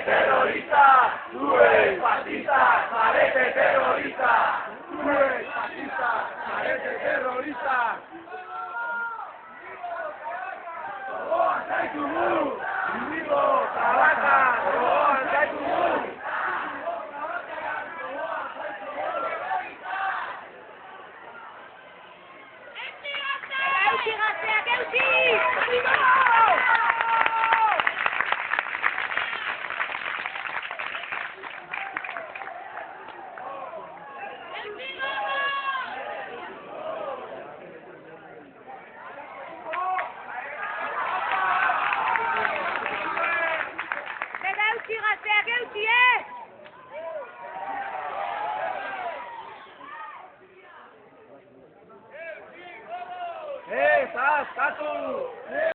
terrorista, zuek fascista, zarete terrorista, zuek fascista, zarete terrorista. Gogoan zaitugu, Iñigo Cabacas, gogoan zaitugu. Askatu!